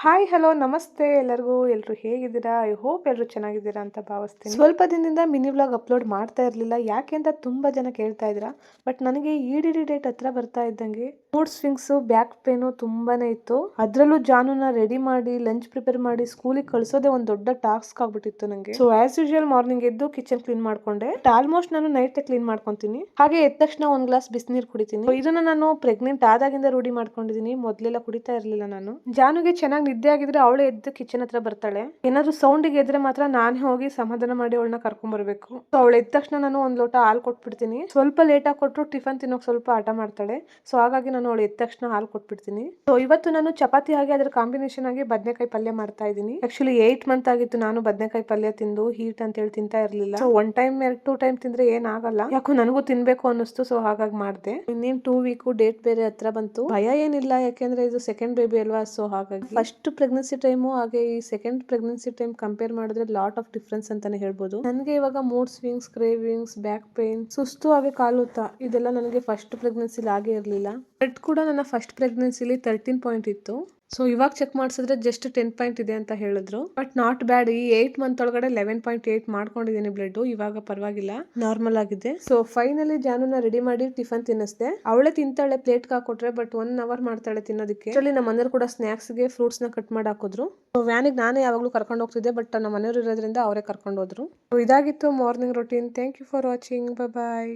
Hi hello ನಮಸ್ತೆ ಎಲ್ಲರೂ ಹೇಗಿದ್ದೀರಾ? ಐ ಹೋಪ್ ಎಲ್ಲರೂ ಚೆನ್ನಾಗಿದ್ದೀರಾ ಅಂತ ಭಾವಿಸ್ತೀನಿ. ಸ್ವಲ್ಪ ದಿನದಿಂದ ಮಿನಿ ವ್ಲಾಗ್ ಅಪ್ಲೋಡ್ ಮಾಡ್ತಾ ಇರಲಿಲ್ಲ. ಯಾಕೆ ಅಂತ ತುಂಬಾ ಜನ ಕೇಳ್ತಾ ಇದ್ದೀರಾ. ಬಟ್ ನನಗೆ ಇ.ಡಿ.ಡಿ ಡೇಟ್ ಹತ್ರ ಬರ್ತಾ ಇದ್ದಂಗೆ ಮೂಡ್ ಸ್ವಿಂಗ್ಸ್, ಬ್ಯಾಕ್ ಪೇನು ತುಂಬಾನೇ ಇತ್ತು. ಅದರಲ್ಲೂ ಜಾನುನ ರೆಡಿ ಮಾಡಿ ಲಂಚ್ ಪ್ರಿಪೇರ್ ಮಾಡಿ ಸ್ಕೂಲಿಗೆ ಕಳ್ಸೋದೇ ಒಂದು ದೊಡ್ಡ ಟಾಸ್ಕ್ ಆಗ್ಬಿಟ್ಟಿತ್ತು ನನಗೆ. ಸೊ ಆಸ್ ಯೂಶುವಲ್ ಮಾರ್ನಿಂಗ್ ಎದ್ದು ಕಿಚನ್ ಕ್ಲೀನ್ ಮಾಡ್ಕೊಂಡೆ. ಆಲ್ಮೋಸ್ಟ್ ನಾನು ನೈಟ್ ಕ್ಲೀನ್ ಮಾಡ್ಕೊಂತೀನಿ. ಹಾಗೆ ಎದ್ದ ತಕ್ಷಣ ಒಂದ್ ಗ್ಲಾಸ್ ಬಿಸಿನೀರು ಕುಡಿತೀನಿ. ಇದನ್ನ ನಾನು ಪ್ರೆಗ್ನೆಂಟ್ ಆದಾಗಿಂದ ರೂಢಿ ಮಾಡ್ಕೊಂಡಿದೀನಿ. ಮೊದ್ಲೆಲ್ಲ ಕುಡಿತಾ ಇರ್ಲಿಲ್ಲ ನಾನು. ಜಾನುಗೆ ಚೆನ್ನಾಗಿ ನಿದ್ದೆ ಆಗಿದ್ರೆ ಅವಳೇ ಎದ್ದು ಕಿಚನ್ ಹತ್ರ ಬರ್ತಾಳೆ. ಏನಾದ್ರು ಸೌಂಡಿಗೆ ಎದ್ರೆ ಮಾತ್ರ ನಾನೇ ಹೋಗಿ ಸಮಾಧಾನ ಮಾಡಿ ಅವಳನ್ನ ಕರ್ಕೊಂಡ್ ಬರ್ಬೇಕು. ಸೊ ಅವಳು ಎದ್ದ ತಕ್ಷಣ ನಾನು ಒಂದ್ ಲೋಟ ಹಾಲು ಕೊಟ್ಬಿಡ್ತೀನಿ. ಸ್ವಲ್ಪ ಲೇಟ್ ಆಗಿ ಕೊಟ್ಟರು ಟಿಫನ್ ತಿನ್ನೋಕ್ ಸ್ವಲ್ಪ ಹಠ ಮಾಡ್ತಾಳೆ. ಸೊ ಹಾಗಾಗಿ ನಾನು ಅವಳು ಎದ್ದ ತಕ್ಷಣ ಹಾಲು ಕೊಟ್ಬಿಡ್ತೀನಿ. ಸೊ ಇವತ್ತು ನಾನು ಚಪಾತಿ ಹಾಗೆ ಅದ್ರ ಕಾಂಬಿನೇಷನ್ ಆಗಿ ಬದನೆಕಾಯಿ ಪಲ್ಯ ಮಾಡ್ತಾ ಇದ್ದೀನಿ. ಆಕ್ಚುಲಿ 8 ಮಂತ್ ಆಗಿತ್ತು ನಾನು ಬದನೆಕಾಯಿ ಪಲ್ಯ ತಿಂದು. ಹೀಟ್ ಅಂತ ಹೇಳಿ ತಿಂತಾ ಇರ್ಲಿಲ್ಲ. ಸೊ 1 ಟೈಮ್ 2 ಟೈಮ್ ತಿಂದ್ರೆ ಏನಾಗಲ್ಲ. ಯಾಕೋ ನನಗೂ ತಿನ್ಬೇಕು ಅನ್ನಿಸ್ತು. ಸೊ ಹಾಗಾಗಿ ಮಾಡ್ದೆ. ಇನ್ನೇನ್ 2 ವೀಕ್ ಡೇಟ್ ಬೇರೆ ಹತ್ರ ಬಂತು. ಭಯ ಏನಿಲ್ಲ, ಯಾಕೆಂದ್ರೆ ಇದು ಸೆಕೆಂಡ್ ಬೇಬಿ ಅಲ್ವಾ. ಸೊ ಹಾಗಾಗಿ ಫಸ್ಟ್ ಪ್ರೆಗ್ನೆನ್ಸಿ ಟೈಮು ಹಾಗೆ ಈ ಸೆಕೆಂಡ್ ಪ್ರೆಗ್ನೆನ್ಸಿ ಟೈಮ್ ಕಂಪೇರ್ ಮಾಡಿದ್ರೆ ಲಾಟ್ ಆಫ್ ಡಿಫ್ರೆನ್ಸ್ ಅಂತಾನೆ ಹೇಳ್ಬೋದು. ನನಗೆ ಇವಾಗ mood swings, cravings, back pain, ಸುಸ್ತು ಹಾಗೆ ಕಾಲುತ್ತ ಇದೆಲ್ಲ ನನಗೆ ಫಸ್ಟ್ ಪ್ರೆಗ್ನೆನ್ಸಿಲಿ ಆಗೇ ಇರಲಿಲ್ಲ. ಬ್ಲಡ್ ಕೂಡ ನನ್ನ ಫಸ್ಟ್ ಪ್ರೆಗ್ನೆನ್ಸಿಲಿ 13 ಪಾಯಿಂಟ್ ಇತ್ತು. ಸೊ ಇವಾಗ ಚೆಕ್ ಮಾಡಿಸಿದ್ರೆ ಜಸ್ಟ್ 10 ಪಾಯಿಂಟ್ ಇದೆ ಅಂತ ಹೇಳಿದ್ರು. But not bad. ಈ 8 ಮಂತ್ ಒಳಗಡೆ 11.8 ಮಾಡ್ಕೊಂಡಿದ್ದೀನಿ ಬ್ಲಡ್. ಇವಾಗ ಪರವಾಗಿಲ್ಲ, ನಾರ್ಮಲ್ ಆಗಿದೆ. ಸೊ ಫೈನಲಿ ಜಾನುನ ರೆಡಿ ಮಾಡಿ ಟಿಫನ್ ತಿನ್ನಿಸ್ದೆ. ಅವಳೇ ತಿಂತಾಳೆ ಪ್ಲೇಟ್ ಹಾಕೊಟ್ರೆ. ಬಟ್ 1 ಅವರ್ ಮಾಡ್ತಾಳೆ ತಿನ್ನೋದಕ್ಕೆ. ನಮ್ಮ ಮನೆಯವರು ಕೂಡ ಸ್ನಾಕ್ಸ್ ಗೆ ಫ್ರೂಟ್ಸ್ ನ ಕಟ್ ಮಾಡಿ ಹಾಕಿದ್ರು. ಸೊ ವ್ಯಾನಿಗೆ ನಾನೇ ಯಾವಾಗ್ಲೂ ಕರ್ಕೊಂಡು ಹೋಗ್ತಿದ್ದೆ. ಬಟ್ ನಮ್ಮ ಮನೆಯವರು ಇರೋದ್ರಿಂದ ಅವರೇ ಕರ್ಕೊಂಡು ಹೋದ್ರು. ಇದಾಗಿತ್ತು morning routine. Thank you for watching. Bye.